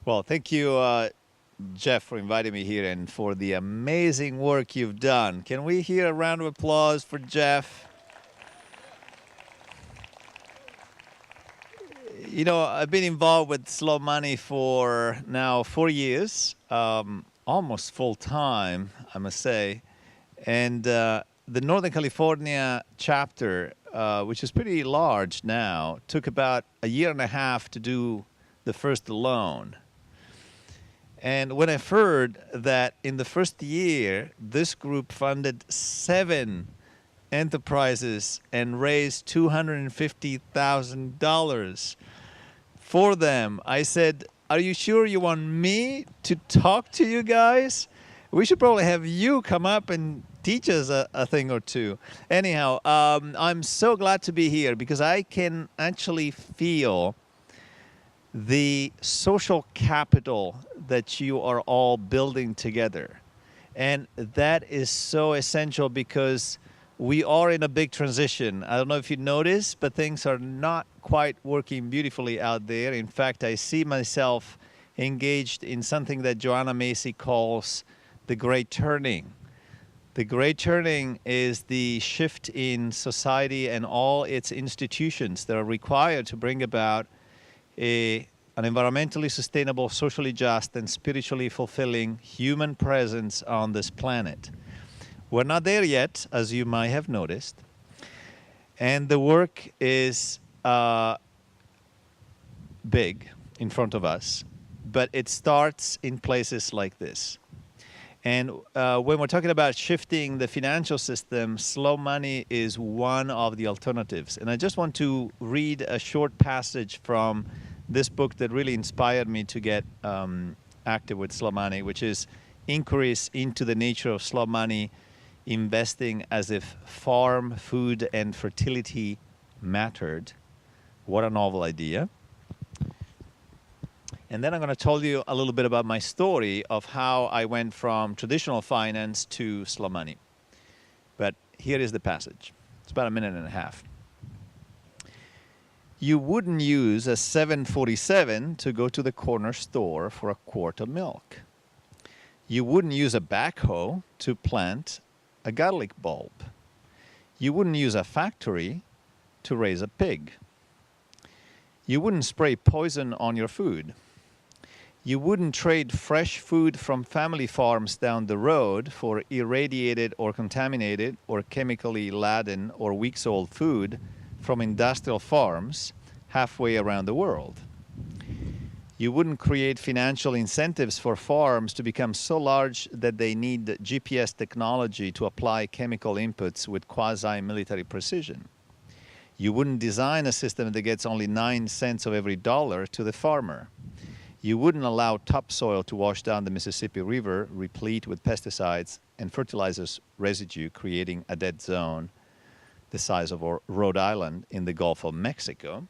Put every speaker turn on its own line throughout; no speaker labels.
Well, thank you, Jeff, for inviting me here and for the amazing work you've done. Can we hear a round of applause for Jeff? You know, I've been involved with Slow Money for now 4 years, almost full time, I must say. And the Northern California chapter, which is pretty large now, took about a year and a half to do the first loan. And when I heard that in the first year, this group funded 7 enterprises and raised $250,000 for them, I said, "Are you sure you want me to talk to you guys? We should probably have you come up and teach us a thing or two." Anyhow, I'm so glad to be here because I can actually feel the social capital that you are all building together. And that is so essential because we are in a big transition. I don't know if you noticed, but things are not quite working beautifully out there. In fact, I see myself engaged in something that Joanna Macy calls the Great Turning. The Great Turning is the shift in society and all its institutions that are required to bring about an environmentally sustainable, socially just, and spiritually fulfilling human presence on this planet. We're not there yet, as you might have noticed. And the work is big in front of us, but it starts in places like this. And when we're talking about shifting the financial system, slow money is one of the alternatives. And I just want to read a short passage from this book that really inspired me to get active with slow money, which is Inquiries into the Nature of Slow Money, Investing as if Farm, Food, and Fertility Mattered. What a novel idea. And then I'm going to tell you a little bit about my story of how I went from traditional finance to slow money. But here is the passage. It's about a minute and a half. You wouldn't use a 747 to go to the corner store for a quart of milk. You wouldn't use a backhoe to plant a garlic bulb. You wouldn't use a factory to raise a pig. You wouldn't spray poison on your food. You wouldn't trade fresh food from family farms down the road for irradiated or contaminated or chemically laden or weeks-old food from industrial farms halfway around the world. You wouldn't create financial incentives for farms to become so large that they need GPS technology to apply chemical inputs with quasi-military precision. You wouldn't design a system that gets only 9 cents of every dollar to the farmer. You wouldn't allow topsoil to wash down the Mississippi River, replete with pesticides and fertilizers residue, creating a dead zone the size of Rhode Island in the Gulf of Mexico.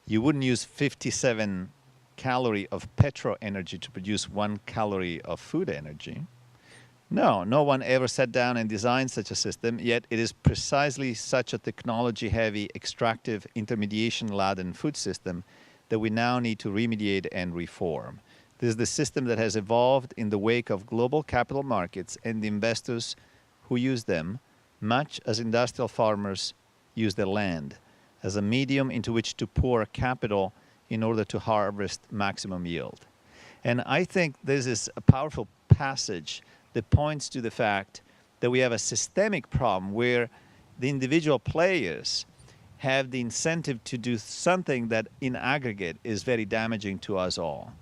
You wouldn't use 57 calories of petro energy to produce 1 calorie of food energy. No one ever sat down and designed such a system, yet it is precisely such a technology-heavy, extractive, intermediation-laden food system that we now need to remediate and reform. This is the system that has evolved in the wake of global capital markets and the investors who use them, much as industrial farmers use their land, as a medium into which to pour capital in order to harvest maximum yield. And I think this is a powerful passage that points to the fact that we have a systemic problem where the individual players have the incentive to do something that in aggregate is very damaging to us all.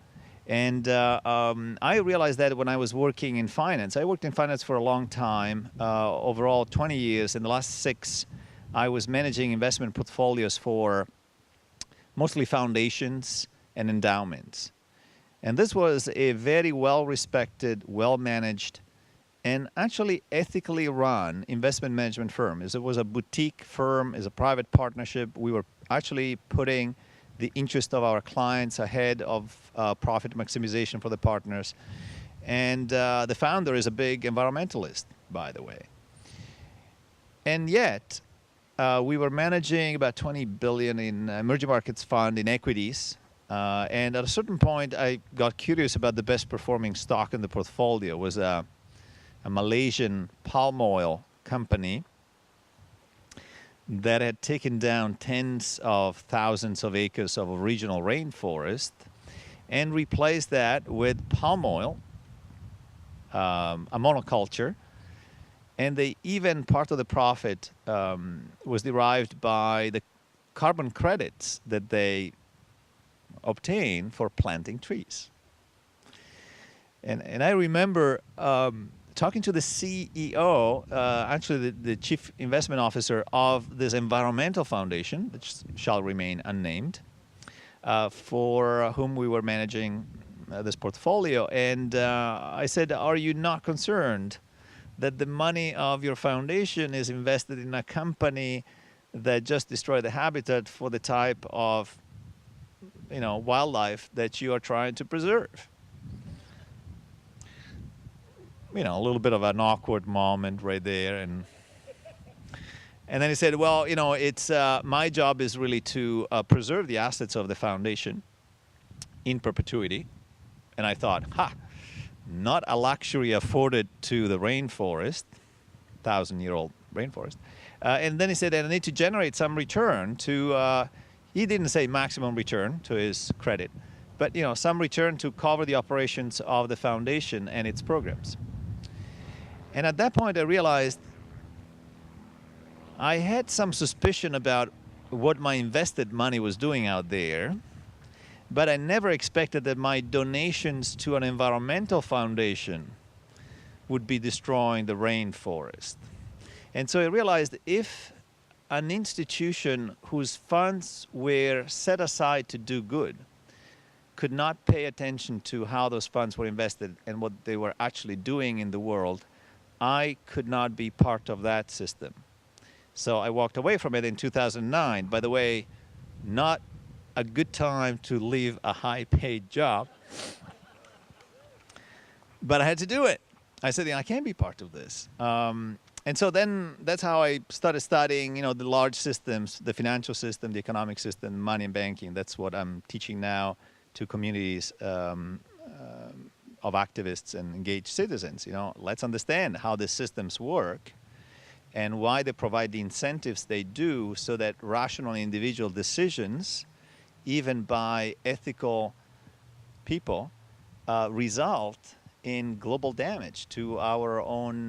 And I realized that when I was working in finance. I worked in finance for a long time, overall 20 years. In the last 6, I was managing investment portfolios for mostly foundations and endowments. And this was a very well-respected, well-managed, and actually ethically run investment management firm. It was a boutique firm, it's a private partnership. We were actually putting the interest of our clients ahead of profit maximization for the partners. And the founder is a big environmentalist, by the way. And yet, we were managing about $20 billion in emerging markets fund in equities, And at a certain point, I got curious about the best performing stock in the portfolio. It was a Malaysian palm oil company that had taken down tens of thousands of acres of regional rainforest and replaced that with palm oil, a monoculture. And they even part of the profit was derived by the carbon credits that they obtain for planting trees. And I remember talking to the CEO, actually the chief investment officer of this environmental foundation, which shall remain unnamed, for whom we were managing this portfolio. And I said, are you not concerned that the money of your foundation is invested in a company that just destroyed the habitat for the type of wildlife that you are trying to preserve? A little bit of an awkward moment right there. And then he said, well, it's my job is really to preserve the assets of the foundation in perpetuity. And I thought, not a luxury afforded to the rainforest, 1,000-year-old rainforest. And then he said, and I need to generate some return to, he didn't say maximum return to his credit, but some return to cover the operations of the foundation and its programs. And at that point, I realized I had some suspicion about what my invested money was doing out there, but I never expected that my donations to an environmental foundation would be destroying the rainforest. And so I realized if an institution whose funds were set aside to do good could not pay attention to how those funds were invested and what they were actually doing in the world, I could not be part of that system. So I walked away from it in 2009. By the way, not a good time to leave a high-paid job, but I had to do it. I said, I can't be part of this. And so then that's how I started studying, the large systems, the financial system, the economic system, money and banking. That's what I'm teaching now to communities of activists and engaged citizens. Let's understand how the systems work and why they provide the incentives they do so that rational individual decisions, even by ethical people, result in global damage to our own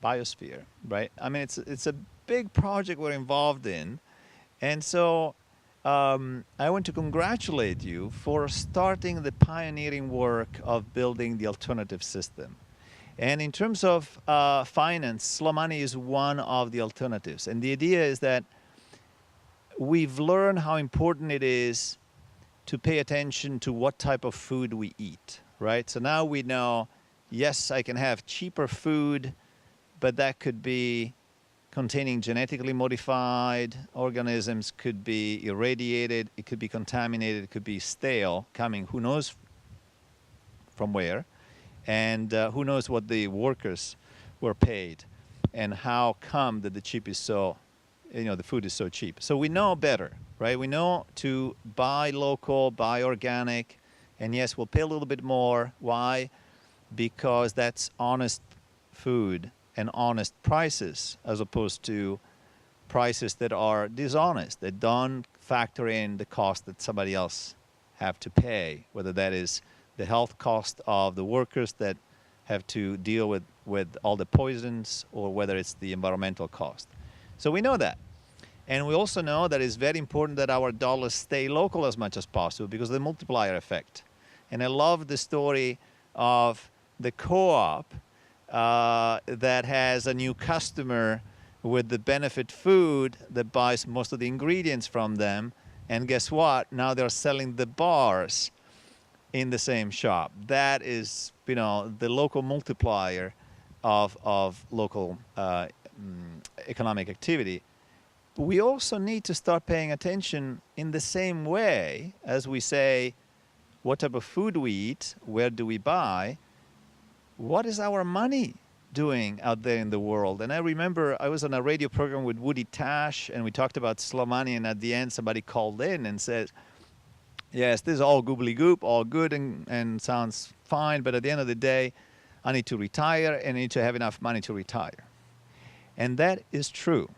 biosphere, right? I mean, it's a big project we're involved in. And so I want to congratulate you for starting the pioneering work of building the alternative system. And in terms of finance, slow money is one of the alternatives. And the idea is that we've learned how important it is to pay attention to what type of food we eat, right? So now we know, yes, I can have cheaper food, but that could be containing genetically modified organisms, could be irradiated, it could be contaminated, it could be stale, coming who knows from where, and who knows what the workers were paid, and how come that the cheap is so, the food is so cheap. So we know better, right? We know to buy local, buy organic, and yes, we'll pay a little bit more. Why? Because that's honest food and honest prices, as opposed to prices that are dishonest, that don't factor in the cost that somebody else have to pay, whether that is the health cost of the workers that have to deal with all the poisons, or whether it's the environmental cost. So we know that. And we also know that it's very important that our dollars stay local as much as possible because of the multiplier effect. And I love the story of the co-op that has a new customer with the benefit food that buys most of the ingredients from them. And guess what? Now they're selling the bars in the same shop. That is, the local multiplier of local economic activity. We also need to start paying attention in the same way as we say, what type of food we eat, where do we buy, what is our money doing out there in the world? And I remember I was on a radio program with Tasch, and we talked about slow money, and at the end somebody called in and said, Yes, this is all goobly goop, all good and sounds fine, but at the end of the day, I need to retire and I need to have enough money to retire. And that is true.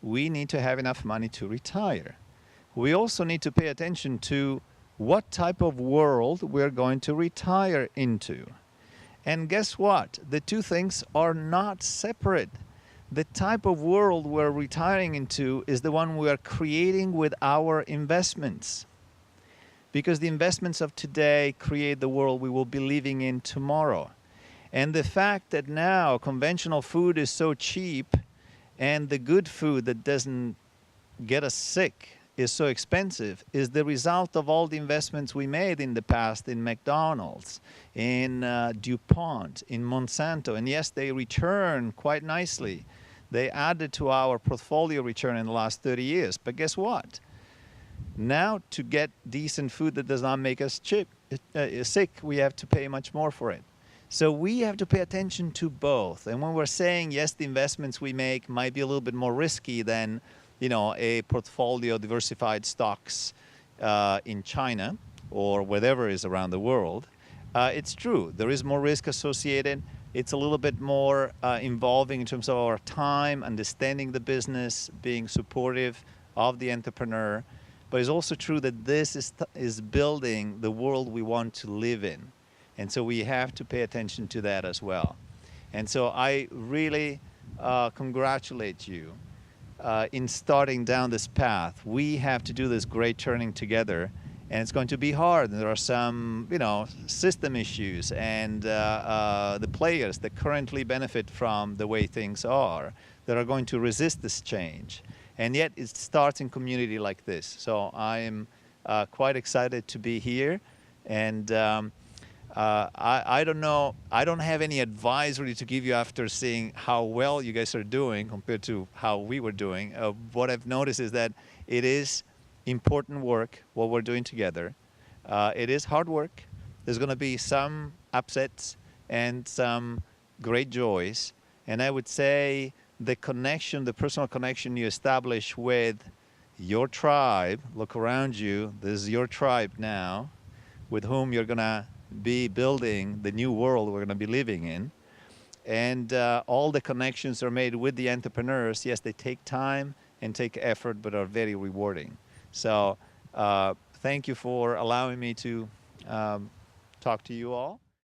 We need to have enough money to retire. We also need to pay attention to what type of world we're going to retire into. And guess what? The two things are not separate. The type of world we're retiring into is the one we are creating with our investments. Because the investments of today create the world we will be living in tomorrow. And the fact that now conventional food is so cheap and the good food that doesn't get us sick is so expensive is the result of all the investments we made in the past in McDonald's, in DuPont, in Monsanto. And yes, they return quite nicely. They added to our portfolio return in the last 30 years. But guess what? Now, to get decent food that does not make us sick, we have to pay much more for it. So we have to pay attention to both. And when we're saying, yes, the investments we make might be a little bit more risky than, a portfolio of diversified stocks in China or whatever is around the world, it's true. There is more risk associated. It's a little bit more involving in terms of our time, understanding the business, being supportive of the entrepreneur. But it's also true that this is building the world we want to live in. And so we have to pay attention to that as well. And so I really congratulate you in starting down this path. We have to do this great turning together. And it's going to be hard. There are some, system issues and the players that currently benefit from the way things are that are going to resist this change. And yet it starts in community like this. So I am quite excited to be here. And I don't know, I don't have any advisory to give you after seeing how well you guys are doing compared to how we were doing. What I've noticed is that it is important work, what we're doing together. It is hard work. There's going to be some upsets and some great joys. And I would say the connection, the personal connection you establish with your tribe, look around you, this is your tribe now, with whom you're going to be building the new world we're going to be living in. And all the connections are made with the entrepreneurs. Yes, they take time and take effort, but are very rewarding. So thank you for allowing me to talk to you all.